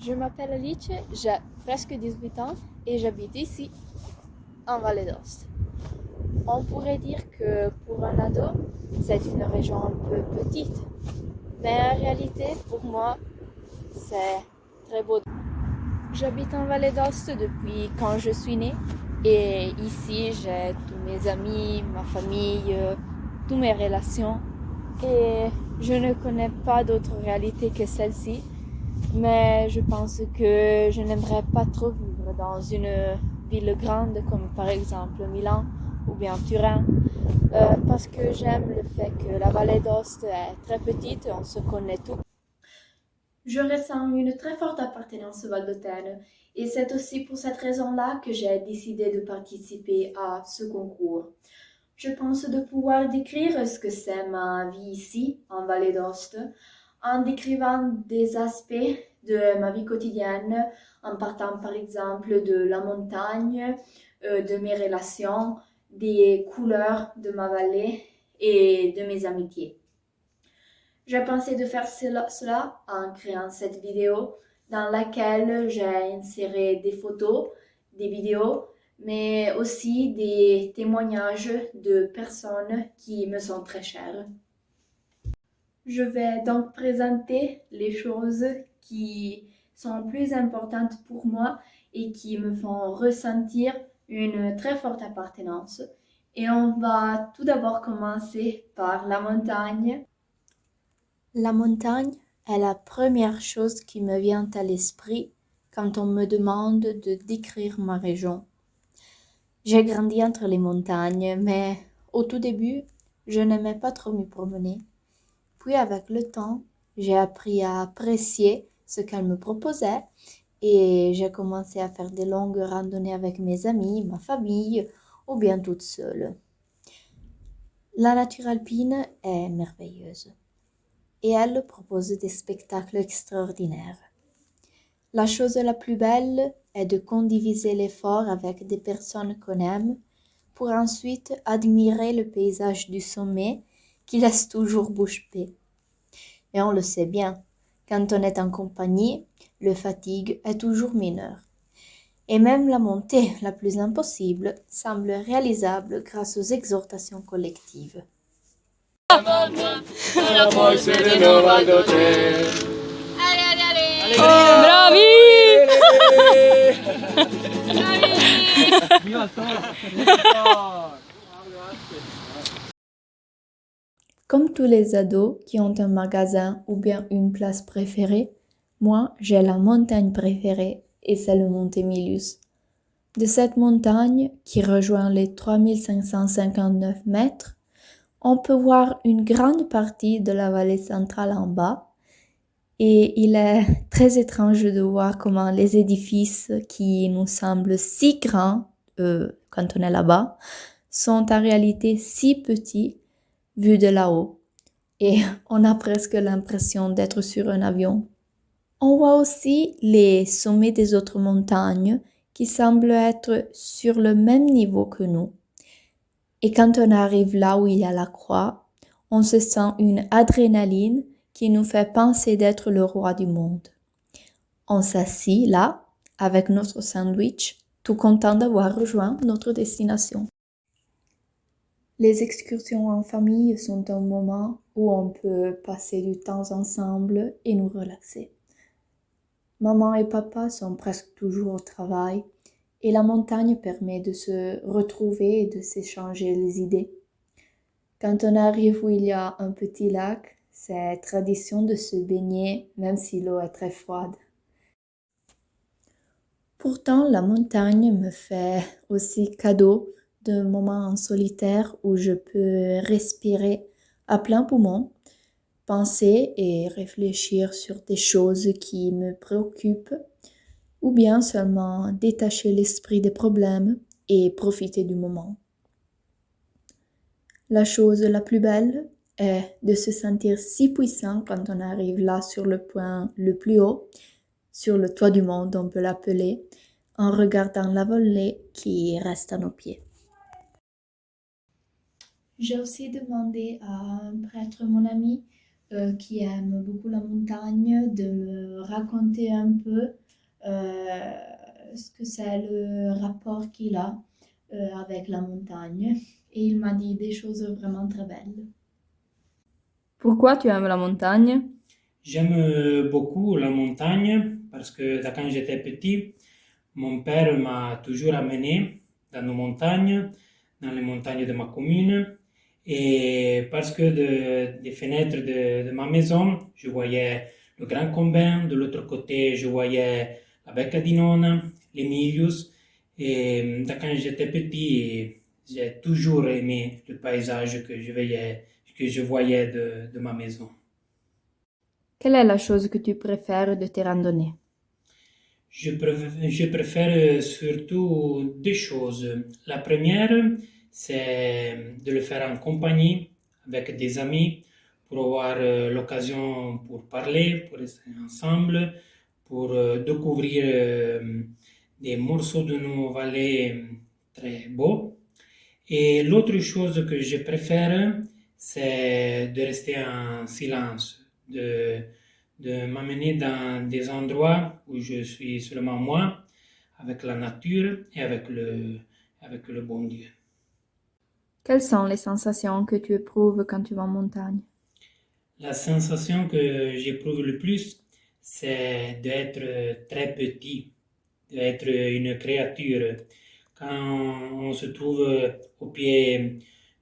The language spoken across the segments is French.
Je m'appelle Alice, j'ai presque 18 ans et j'habite ici, en Vallée d'Aoste. On pourrait dire que pour un ado, c'est une région un peu petite, mais en réalité, pour moi, c'est très beau. J'habite en Vallée d'Aoste depuis quand je suis née et ici, j'ai tous mes amis, ma famille, toutes mes relations et je ne connais pas d'autre réalité que celle-ci. Mais je pense que je n'aimerais pas trop vivre dans une ville grande comme par exemple Milan ou bien Turin parce que j'aime le fait que la vallée d'Aoste est très petite et on se connaît tous. Je ressens une très forte appartenance au Valdôtaine et c'est aussi pour cette raison-là que j'ai décidé de participer à ce concours. Je pense de pouvoir décrire ce que c'est ma vie ici, en Vallée d'Aoste, en décrivant des aspects de ma vie quotidienne, en partant par exemple de la montagne, de mes relations, des couleurs de ma vallée et de mes amitiés. J'ai pensé de faire cela en créant cette vidéo dans laquelle j'ai inséré des photos, des vidéos, mais aussi des témoignages de personnes qui me sont très chères. Je vais donc présenter les choses qui sont plus importantes pour moi et qui me font ressentir une très forte appartenance. Et on va tout d'abord commencer par la montagne. La montagne est la première chose qui me vient à l'esprit quand on me demande de décrire ma région. J'ai grandi entre les montagnes, mais au tout début, je n'aimais pas trop m'y promener. Puis avec le temps, j'ai appris à apprécier ce qu'elle me proposait et j'ai commencé à faire des longues randonnées avec mes amis, ma famille ou bien toute seule. La nature alpine est merveilleuse et elle propose des spectacles extraordinaires. La chose la plus belle est de condiviser l'effort avec des personnes qu'on aime pour ensuite admirer le paysage du sommet qui laisse toujours bouche bée. Et on le sait bien, quand on est en compagnie, le fatigue est toujours mineure. Et même la montée la plus impossible semble réalisable grâce aux exhortations collectives. Bravi! Comme tous les ados qui ont un magasin ou bien une place préférée, moi j'ai la montagne préférée et c'est le Monte Milius. De cette montagne, qui rejoint les 3559 mètres, on peut voir une grande partie de la vallée centrale en bas et il est très étrange de voir comment les édifices qui nous semblent si grands quand on est là-bas sont en réalité si petits vus de là-haut. Et on a presque l'impression d'être sur un avion. On voit aussi les sommets des autres montagnes qui semblent être sur le même niveau que nous. Et quand on arrive là où il y a la croix, on se sent une adrénaline qui nous fait penser d'être le roi du monde. On s'assit là, avec notre sandwich, tout content d'avoir rejoint notre destination. Les excursions en famille sont un moment où on peut passer du temps ensemble et nous relaxer. Maman et papa sont presque toujours au travail et la montagne permet de se retrouver et de s'échanger les idées. Quand on arrive où il y a un petit lac, c'est tradition de se baigner même si l'eau est très froide. Pourtant, la montagne me fait aussi cadeau de moments en solitaire où je peux respirer à plein poumon, penser et réfléchir sur des choses qui me préoccupent ou bien seulement détacher l'esprit des problèmes et profiter du moment. La chose la plus belle est de se sentir si puissant quand on arrive là sur le point le plus haut, sur le toit du monde on peut l'appeler, en regardant la vallée qui reste à nos pieds. J'ai aussi demandé à un prêtre, mon ami, qui aime beaucoup la montagne, de me raconter un peu ce que c'est le rapport qu'il a avec la montagne. Et il m'a dit des choses vraiment très belles. Pourquoi tu aimes la montagne? J'aime beaucoup la montagne parce que quand j'étais petit, mon père m'a toujours amené dans nos montagnes, dans les montagnes de ma commune. Et parce que des fenêtres de ma maison, je voyais le Grand Combin, de l'autre côté, je voyais la Becca di Nonna, les Milius. Et quand j'étais petit, j'ai toujours aimé le paysage que je voyais de ma maison. Quelle est la chose que tu préfères de tes randonnées? Je préfère surtout deux choses. La première, c'est de le faire en compagnie avec des amis pour avoir l'occasion pour parler, pour rester ensemble, pour découvrir des morceaux de nos vallées très beaux. Et l'autre chose que je préfère, c'est de rester en silence, de m'amener dans des endroits où je suis seulement moi, avec la nature et avec le bon Dieu. Quelles sont les sensations que tu éprouves quand tu vas en montagne? La sensation que j'éprouve le plus, c'est d'être très petit, d'être une créature. Quand on se trouve au pied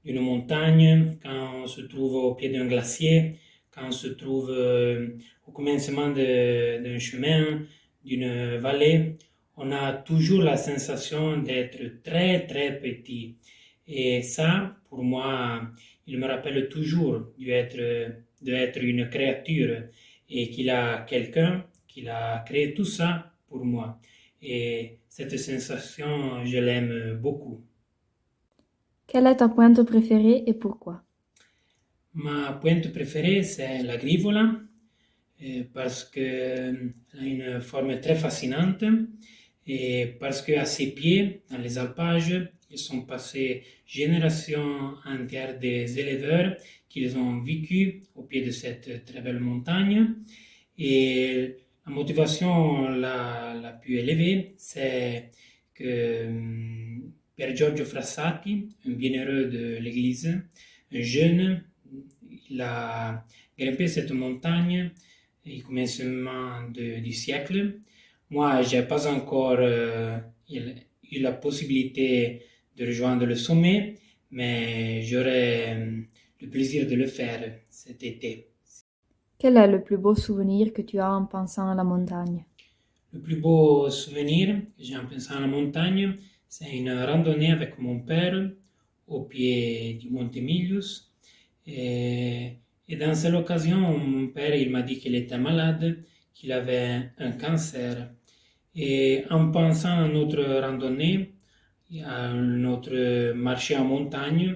d'une montagne, quand on se trouve au pied d'un glacier, quand on se trouve au commencement d'un chemin, d'une vallée, on a toujours la sensation d'être très très petit. Et ça, pour moi, il me rappelle toujours d'être une créature et qu'il a quelqu'un qui a créé tout ça pour moi. Et cette sensation, je l'aime beaucoup. Quelle est ta pointe préférée et pourquoi? Ma pointe préférée, c'est la grivola, parce qu'elle a une forme très fascinante et parce qu'à ses pieds, dans les alpages, ils sont passés générations entières des éleveurs qu'ils ont vécu au pied de cette très belle montagne. Et la motivation la plus élevée, c'est que Pier Giorgio Frassati, un bienheureux de l'Église, un jeune, il a grimpé cette montagne au commencement du siècle. Moi, je n'ai pas encore eu la possibilité de rejoindre le sommet, mais j'aurai le plaisir de le faire cet été. Quel est le plus beau souvenir que tu as en pensant à la montagne? Le plus beau souvenir que j'ai en pensant à la montagne, c'est une randonnée avec mon père au pied du Monte Milius. Et dans cette occasion, mon père il m'a dit qu'il était malade, qu'il avait un cancer. Et en pensant à notre randonnée, à notre marché en montagne,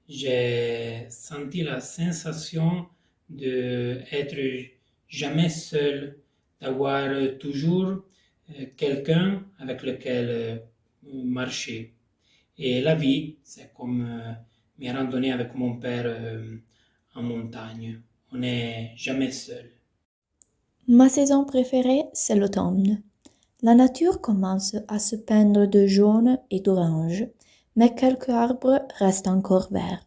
j'ai senti la sensation d'être jamais seul, d'avoir toujours quelqu'un avec lequel marcher. Et la vie, c'est comme mes randonnées avec mon père en montagne. On n'est jamais seul. Ma saison préférée, c'est l'automne. La nature commence à se peindre de jaune et d'orange, mais quelques arbres restent encore verts,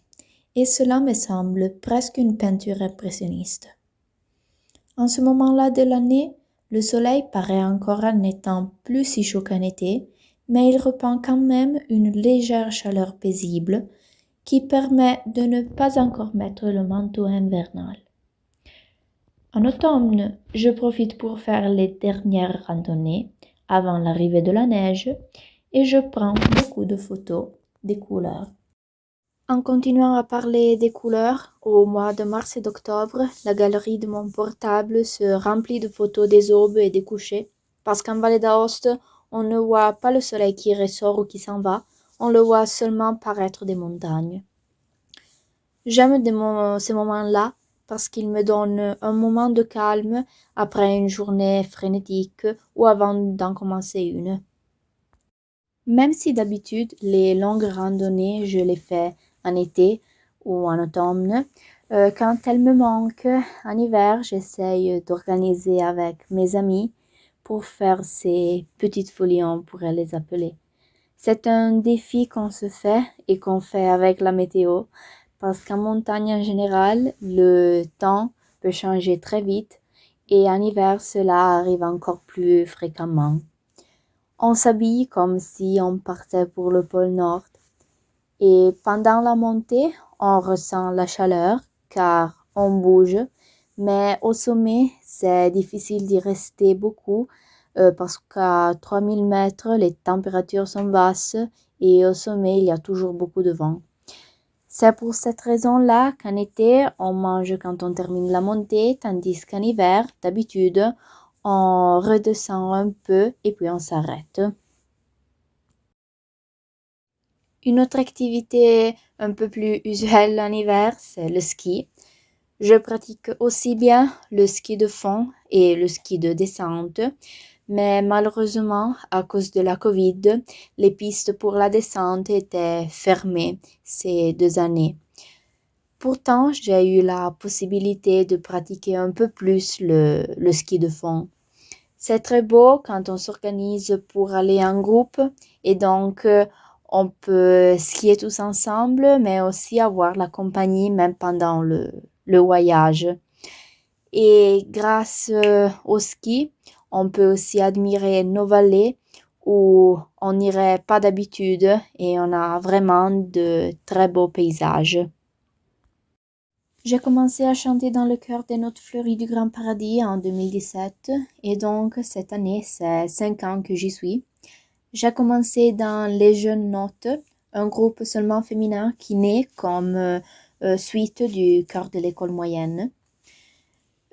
et cela me semble presque une peinture impressionniste. En ce moment-là de l'année, le soleil paraît encore n'étant plus si chaud qu'en été, mais il répand quand même une légère chaleur paisible qui permet de ne pas encore mettre le manteau invernal. En automne, je profite pour faire les dernières randonnées avant l'arrivée de la neige et je prends beaucoup de photos des couleurs. En continuant à parler des couleurs, au mois de mars et d'octobre, la galerie de mon portable se remplit de photos des aubes et des couchers, parce qu'en Valle d'Aoste, on ne voit pas le soleil qui ressort ou qui s'en va, on le voit seulement paraître des montagnes. J'aime ces moments-là parce qu'ils me donnent un moment de calme après une journée frénétique ou avant d'en commencer une. Même si d'habitude les longues randonnées je les fais en été ou en automne, Quand elle me manque, en hiver, j'essaye d'organiser avec mes amis pour faire ces petites folies, on pourrait les appeler. C'est un défi qu'on se fait et qu'on fait avec la météo, parce qu'en montagne en général, le temps peut changer très vite et en hiver, cela arrive encore plus fréquemment. On s'habille comme si on partait pour le pôle Nord et pendant la montée, on ressent la chaleur car on bouge, mais au sommet, c'est difficile d'y rester beaucoup parce qu'à 3000 mètres, les températures sont basses et au sommet, il y a toujours beaucoup de vent. C'est pour cette raison-là qu'en été, on mange quand on termine la montée, tandis qu'en hiver, d'habitude, on redescend un peu et puis on s'arrête. Une autre activité un peu plus usuelle en hiver, c'est le ski. Je pratique aussi bien le ski de fond et le ski de descente, mais malheureusement, à cause de la Covid, les pistes pour la descente étaient fermées ces 2 années. Pourtant, j'ai eu la possibilité de pratiquer un peu plus le ski de fond. C'est très beau quand on s'organise pour aller en groupe et donc on peut skier tous ensemble, mais aussi avoir la compagnie même pendant le voyage. Et grâce au ski, on peut aussi admirer nos vallées où on n'irait pas d'habitude et on a vraiment de très beaux paysages. J'ai commencé à chanter dans le chœur des Notes Fleuries du Grand Paradis en 2017 et donc cette année, c'est 5 ans que j'y suis. J'ai commencé dans les Jeunes Notes, un groupe seulement féminin qui naît comme suite du chœur de l'école moyenne.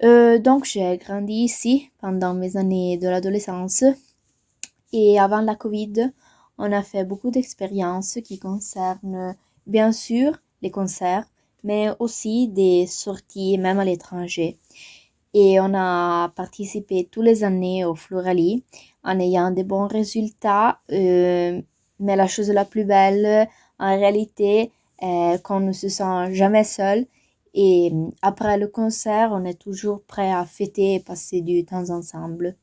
Donc j'ai grandi ici pendant mes années de l'adolescence et avant la Covid, on a fait beaucoup d'expériences qui concernent bien sûr les concerts, mais aussi des sorties même à l'étranger. Et on a participé tous les années au Floralie en ayant des bons résultats, mais la chose la plus belle en réalité est qu'on ne se sent jamais seul et après le concert, on est toujours prêt à fêter et passer du temps ensemble.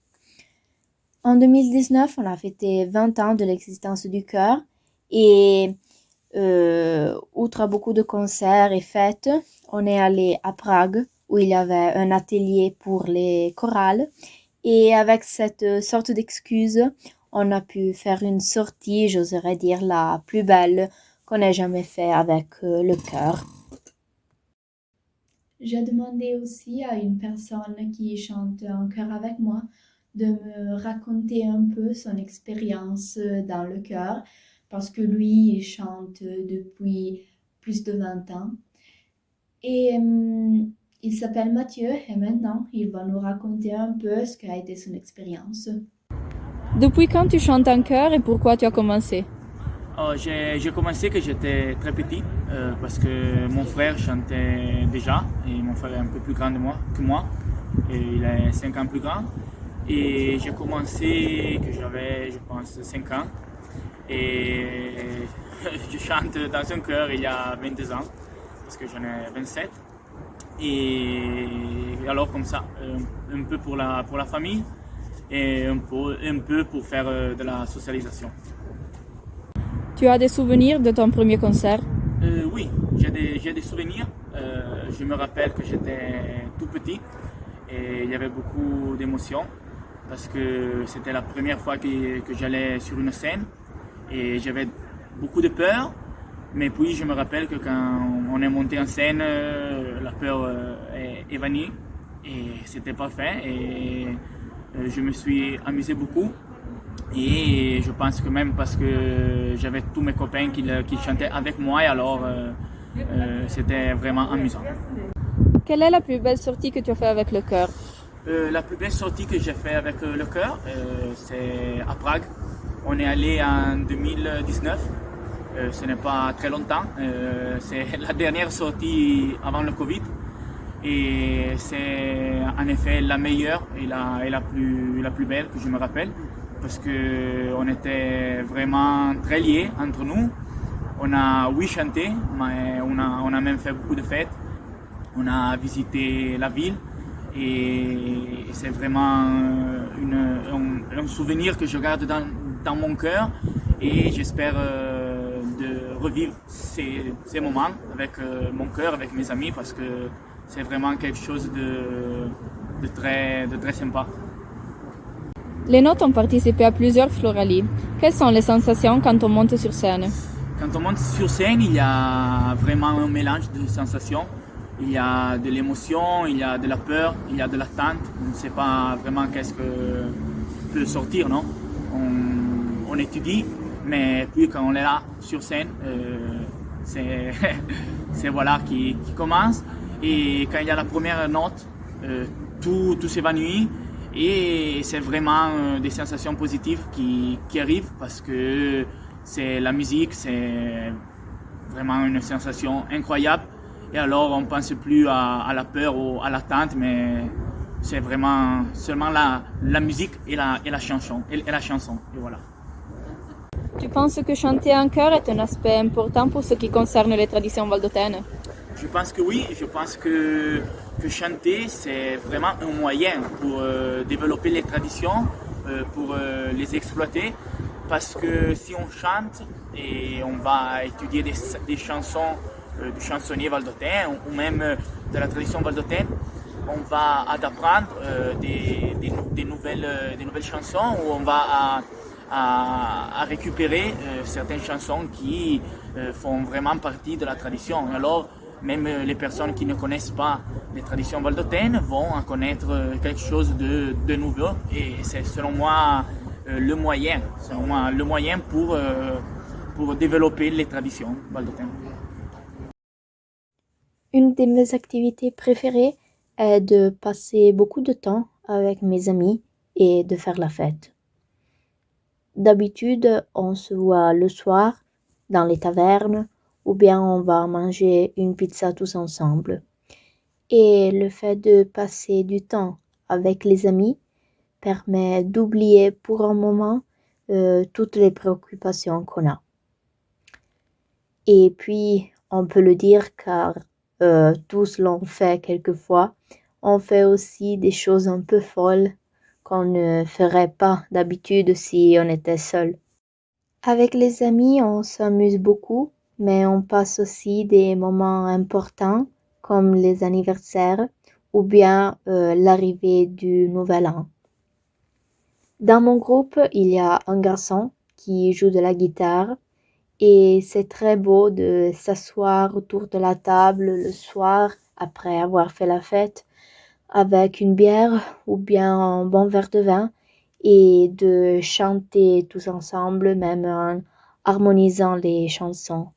En 2019, on a fêté 20 ans de l'existence du chœur et outre beaucoup de concerts et fêtes, on est allé à Prague où il y avait un atelier pour les chorales et avec cette sorte d'excuse, on a pu faire une sortie, j'oserais dire la plus belle qu'on ait jamais fait avec le chœur. J'ai demandé aussi à une personne qui chante en chœur avec moi de me raconter un peu son expérience dans le chœur parce que lui, il chante depuis plus de 20 ans. Et il s'appelle Mathieu et maintenant, il va nous raconter un peu ce qu'a été son expérience. Depuis quand tu chantes en chœur et pourquoi tu as commencé? J'ai commencé quand j'étais très petit parce que mon frère chantait déjà et mon frère est un peu plus grand que moi et il est 5 ans plus grand et j'ai commencé que j'avais je pense 5 ans et je chante dans un chœur il y a 22 ans parce que j'en ai 27 et alors comme ça un peu pour la famille et un peu pour faire de la socialisation. Tu as des souvenirs de ton premier concert? Oui, j'ai des souvenirs. Je me rappelle que j'étais tout petit et il y avait beaucoup d'émotions parce que c'était la première fois que j'allais sur une scène et j'avais beaucoup de peur. Mais puis je me rappelle que quand on est monté en scène, la peur est évanouie et c'était parfait et je me suis amusé beaucoup. Et je pense que même parce que j'avais tous mes copains qui chantaient avec moi et alors c'était vraiment amusant. Quelle est la plus belle sortie que tu as fait avec le chœur? La plus belle sortie que j'ai fait avec le chœur, c'est à Prague. On est allé en 2019, ce n'est pas très longtemps, c'est la dernière sortie avant le Covid. Et c'est en effet la meilleure et la plus belle que je me rappelle. Parce qu'on était vraiment très liés entre nous. On a chanté, mais on a même fait beaucoup de fêtes. on a visité la ville et c'est vraiment un souvenir que je garde dans mon cœur et j'espère de revivre ces moments avec mon cœur, avec mes amis parce que c'est vraiment quelque chose de très sympa. Les notes ont participé à plusieurs Florali. Quelles sont les sensations quand on monte sur scène? Quand on monte sur scène, il y a vraiment un mélange de sensations. Il y a de l'émotion, il y a de la peur, il y a de l'attente. On ne sait pas vraiment qu'est-ce que peut sortir, non? On étudie, mais puis quand on est là sur scène, c'est voilà qui commence. Et quand il y a la première note, tout s'évanouit et c'est vraiment des sensations positives qui arrivent parce que c'est la musique, c'est vraiment une sensation incroyable. Et alors on ne pense plus à la peur ou à l'attente, mais c'est vraiment seulement la musique et la chanson. Et voilà. Tu penses que chanter en chœur est un aspect important pour ce qui concerne les traditions valdôtaines? Je pense que oui, je pense que chanter c'est vraiment un moyen pour développer les traditions, pour les exploiter. Parce que si on chante et on va étudier des chansons du chansonnier valdôtain ou même de la tradition valdôtaine, on va apprendre des nouvelles chansons où on va à récupérer certaines chansons qui font vraiment partie de la tradition. Alors, même les personnes qui ne connaissent pas les traditions valdôtaines vont en connaître quelque chose de nouveau. Et c'est selon moi le moyen pour développer les traditions valdôtaines. Une de mes activités préférées est de passer beaucoup de temps avec mes amis et de faire la fête. D'habitude, on se voit le soir dans les tavernes ou bien on va manger une pizza tous ensemble. Et le fait de passer du temps avec les amis permet d'oublier pour un moment toutes les préoccupations qu'on a. Et puis, on peut le dire car tous l'ont fait quelquefois, on fait aussi des choses un peu folles qu'on ne ferait pas d'habitude si on était seul. Avec les amis, on s'amuse beaucoup, mais on passe aussi des moments importants comme les anniversaires ou bien l'arrivée du nouvel an. Dans mon groupe, il y a un garçon qui joue de la guitare et c'est très beau de s'asseoir autour de la table le soir après avoir fait la fête avec une bière ou bien un bon verre de vin et de chanter tous ensemble, même en harmonisant les chansons.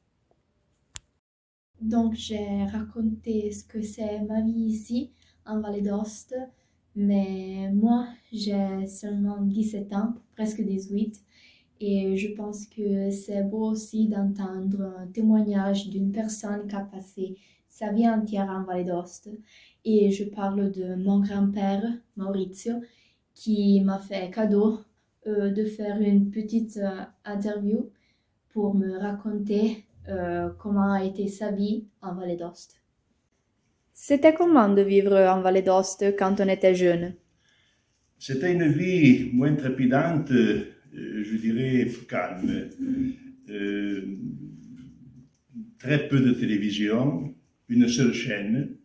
Donc j'ai raconté ce que c'est ma vie ici en Vallée d'Aoste, mais moi j'ai seulement 17 ans, presque 18, et je pense que c'est beau aussi d'entendre un témoignage d'une personne qui a passé sa vie entière en Vallée d'Aoste. Et je parle de mon grand-père, Maurizio, qui m'a fait cadeau de faire une petite interview pour me raconter comment a été sa vie en Vallée d'Aoste. C'était comment de vivre en Vallée d'Aoste quand on était jeune? C'était une vie moins trépidante, je dirais calme. Très peu de télévision, une seule chaîne,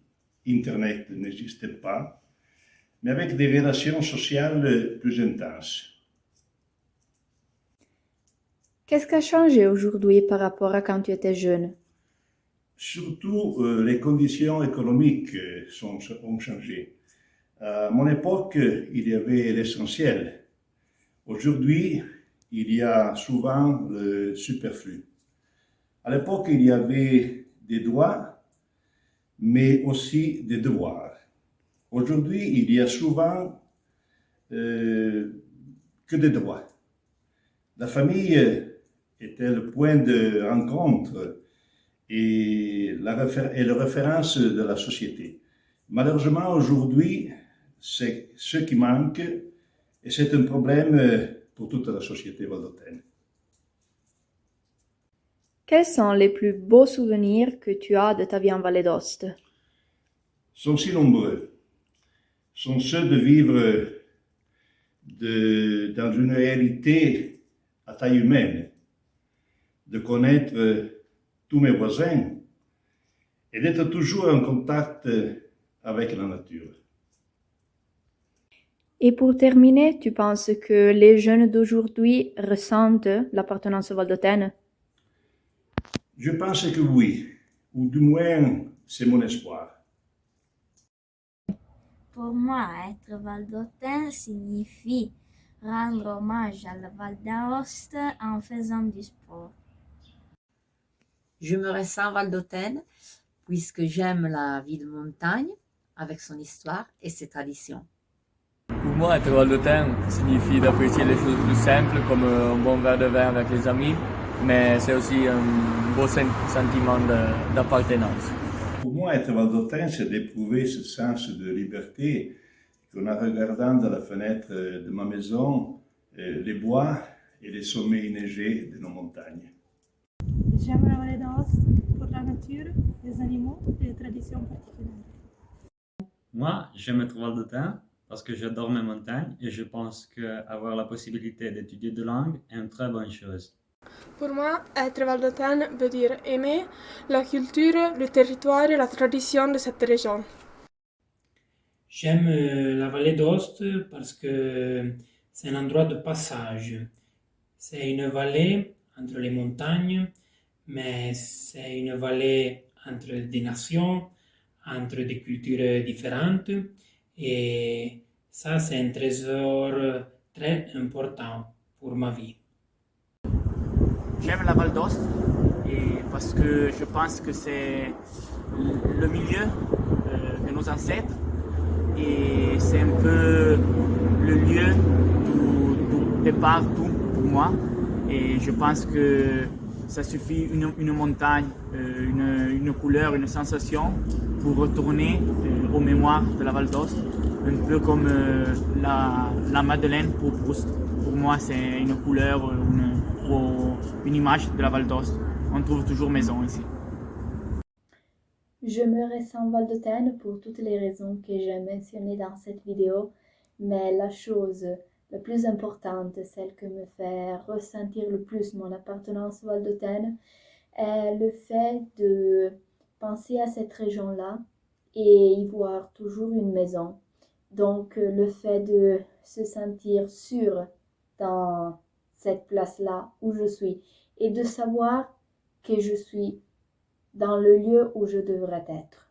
Internet n'existait pas, mais avec des relations sociales plus intenses. Qu'est-ce qui a changé aujourd'hui par rapport à quand tu étais jeune? Surtout, les conditions économiques ont changé. À mon époque, il y avait l'essentiel. Aujourd'hui, il y a souvent le superflu. À l'époque, il y avait des droits, mais aussi des devoirs. Aujourd'hui, il y a souvent que des droits. La famille était le point de rencontre et la référence de la société. Malheureusement, aujourd'hui, c'est ce qui manque et c'est un problème pour toute la société valdôtaine. Quels sont les plus beaux souvenirs que tu as de ta vie en Vallée d'Aoste? sont si nombreux, sont ceux de vivre dans une réalité à taille humaine, de connaître tous mes voisins et d'être toujours en contact avec la nature. Et pour terminer, tu penses que les jeunes d'aujourd'hui ressentent l'appartenance au Val d'Autène? Je pense que oui, ou du moins c'est mon espoir. Pour moi, être valdôtain signifie rendre hommage à la Val d'Aoste en faisant du sport. Je me ressens valdôtaine puisque j'aime la vie de montagne avec son histoire et ses traditions. Pour moi, être valdôtain signifie d'apprécier les choses plus simples comme un bon verre de vin avec les amis, mais c'est aussi un beau sentiment d'appartenance. Pour moi, être valdôtain, c'est d'éprouver ce sens de liberté qu'en regardant de la fenêtre de ma maison, les bois et les sommets enneigés de nos montagnes. J'aime la vallée d'Aoste pour la nature, les animaux et les traditions particulières. Moi, j'aime être valdôtain parce que j'adore mes montagnes et je pense qu'avoir la possibilité d'étudier deux langues est une très bonne chose. Pour moi, être valdôtaine veut dire aimer la culture, le territoire et la tradition de cette région. J'aime la vallée d'Aoste parce que c'est un endroit de passage. C'est une vallée entre les montagnes, mais c'est une vallée entre des nations, entre des cultures différentes. Et ça, c'est un trésor très important pour ma vie. J'aime la Val d'Aoste parce que je pense que c'est le milieu de nos ancêtres et c'est un peu le lieu du départ tout pour moi. Et je pense que ça suffit une montagne, une couleur, une sensation pour retourner aux mémoires de la Val d'Aoste, un peu comme la Madeleine pour Proust. Pour moi, c'est une couleur, une image de la Val d'Aoste. On trouve toujours maison ici. Je me ressens valdôtaine pour toutes les raisons que j'ai mentionnées dans cette vidéo, mais la chose la plus importante, celle qui me fait ressentir le plus mon appartenance valdôtaine, est le fait de penser à cette région-là et y voir toujours une maison. Donc le fait de se sentir sûr dans cette place-là où je suis et de savoir que je suis dans le lieu où je devrais être.